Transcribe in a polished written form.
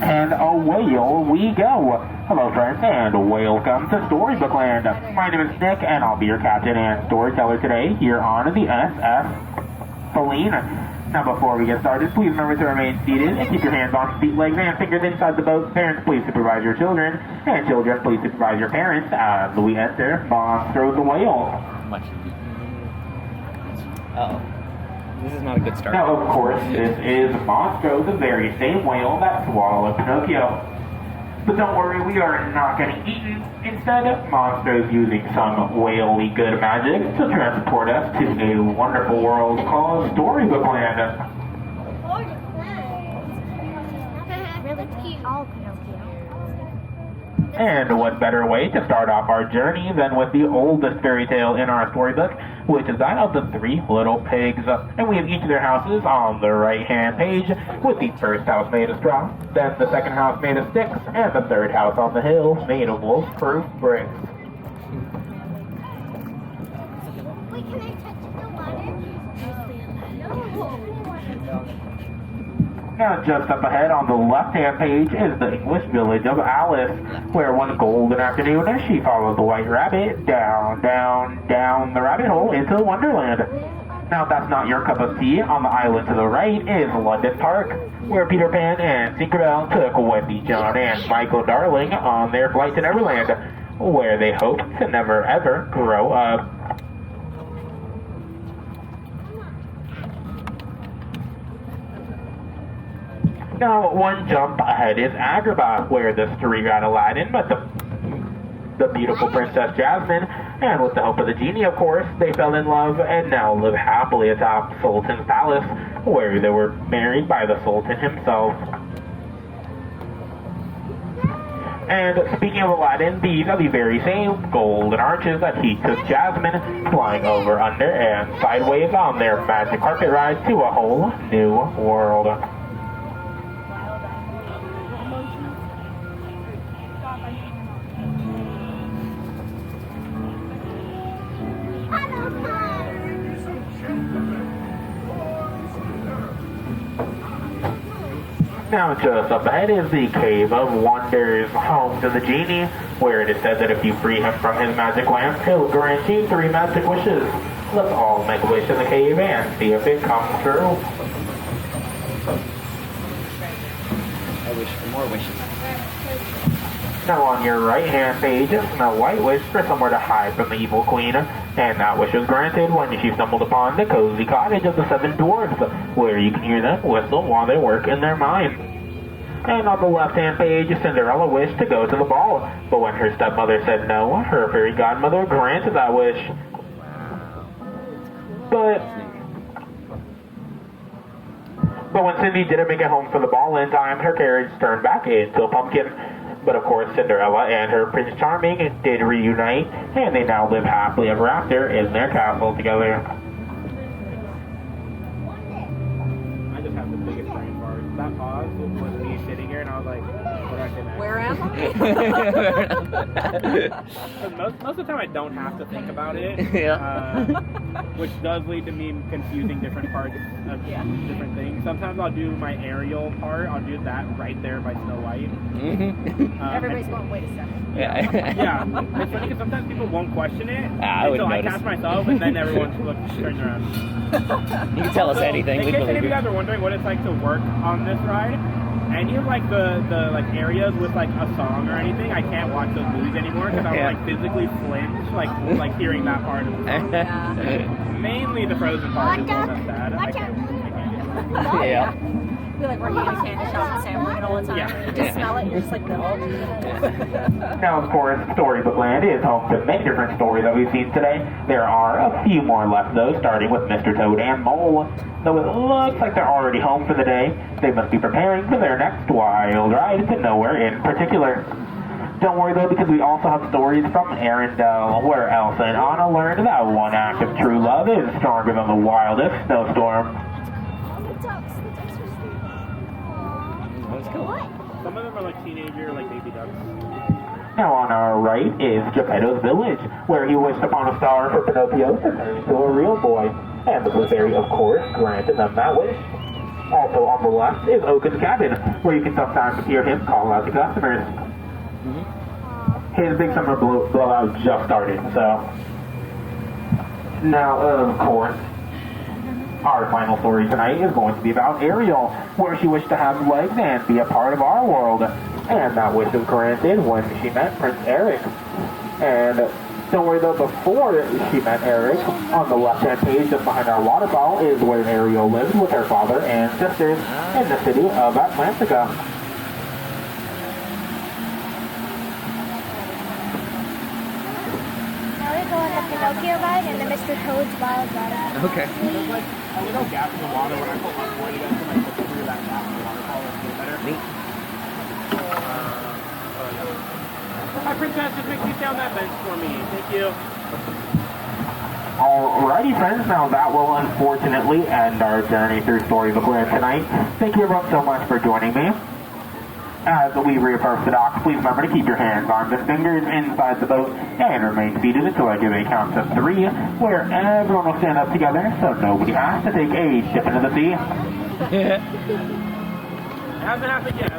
And away we go. Hello friends and welcome to Storybook Land. My name is Nick and I'll be your captain and storyteller today here on the SS Feline. Now before we get started, please remember to remain seated and keep your hands on feet, legs, and fingers inside the boat. Parents, please supervise your children. And children, please supervise your parents as we enter Monstro the Whale. Much. Uh-oh. This is not a good start. Now, of course, this is Monstro, the very same whale that swallowed Pinocchio. But don't worry, we are not getting eaten. Instead, Monstro's using some whaley good magic to transport us to a wonderful world called Storybook Land. Really cute. All Pinocchio. And what better way to start off our journey than with the oldest fairy tale in our storybook, which is that of the Three Little Pigs. And we have each of their houses on the right-hand page, with the first house made of straw, then the second house made of sticks, and the third house on the hill made of wolf-proof bricks. Wait, can I touch the water? No. Now, just up ahead on the left-hand page is the English village of Alice, where one golden afternoon she followed the White Rabbit down the rabbit hole into Wonderland. Now, if that's not your cup of tea, on the island to the right is London Park, where Peter Pan and Tinkerbell took Wendy, John, and Michael Darling on their flight to Neverland, where they hope to never ever grow up. Now, one jump ahead is Agrabah, where the three-eyed Aladdin met the beautiful Princess Jasmine, and with the help of the genie, of course, they fell in love and now live happily atop Sultan's palace, where they were married by the Sultan himself. And speaking of Aladdin, these are the very same golden arches that he took Jasmine flying over, under, and sideways on their magic carpet ride to a whole new world. Now, just up ahead is the Cave of Wonders, home to the genie, where it is said that if you free him from his magic lamp, he'll grant you 3 magic wishes. Let's all make a wish in the cave and see if it comes true. I wish for more wishes. Now, on your right-hand page, Snow White wished for somewhere to hide from the evil queen, and that wish was granted when she stumbled upon the cozy cottage of the 7 dwarfs, where you can hear them whistle while they work in their mine. And on the left-hand page, Cinderella wished to go to the ball, but when her stepmother said no, her fairy godmother granted that wish. But when Cindy didn't make it home for the ball in time, her carriage turned back into a pumpkin. But of course, Cinderella and her Prince Charming did reunite, and they now live happily ever after in their castle together. I just have the biggest brain fart. That pause was me sitting here, and I was like, what do I say next? Where am I? most of the time I don't have to think about it, which does lead to me confusing different parts of different things. Sometimes I'll do my Ariel part, I'll do that right there by Snow White. Everybody's going, wait a second. Yeah, it's funny because sometimes people won't question it until I cast myself, and then everyone turns around. You can tell us anything, In we case believe any of you you. guys are wondering what it's like to work on this ride, any of like the like areas with like a song or anything, I can't watch those movies anymore because I would like physically flinch like hearing that part of the song. Mainly the Frozen part is the most sad. I can't Yeah. I feel like we're eating a candy shop and sampling it all the time. Yeah. You just smell it, you're just like, no. Now, of course, Storybook Land is home to many different stories that we've seen today. There are a few more left, though, starting with Mr. Toad and Mole. Though it looks like they're already home for the day, they must be preparing for their next wild ride to nowhere in particular. Don't worry, though, because we also have stories from Arendelle, where Elsa and Anna learned that one act of true love is stronger than the wildest snowstorm. Some of them are like teenager, like baby ducks. Now on our right is Geppetto's village, where he wished upon a star for Pinocchio to turn into a real boy. And the Blue Fairy, of course, granted them that wish. Also on the left is Oaken's cabin, where you can sometimes hear him call out to customers. His big summer blowout just started, so. Now, of course, our final story tonight is going to be about Ariel, where she wished to have legs and be a part of our world. And that wish was granted when she met Prince Eric. And don't worry though, before she met Eric, on the left-hand page just behind our waterfall is where Ariel lives with her father and sisters in the city of Atlantica. Now we go on the Pinocchio ride and the Mr. Toad's Wild Ride. Okay. There's like a little gap in the water when I put my point against it, I put through that gap in the waterfall a little better. Neat. Hi, Princess, just make me down that bench for me. Thank you. Alrighty friends, now that will unfortunately end our journey through Story of the Glen tonight. Thank you everyone so much for joining me. As we reapproach the dock, please remember to keep your hands, arms, and fingers inside the boat and remain seated until I give a count of 3, where everyone will stand up together so nobody has to take a dip into the sea. It hasn't happened yet.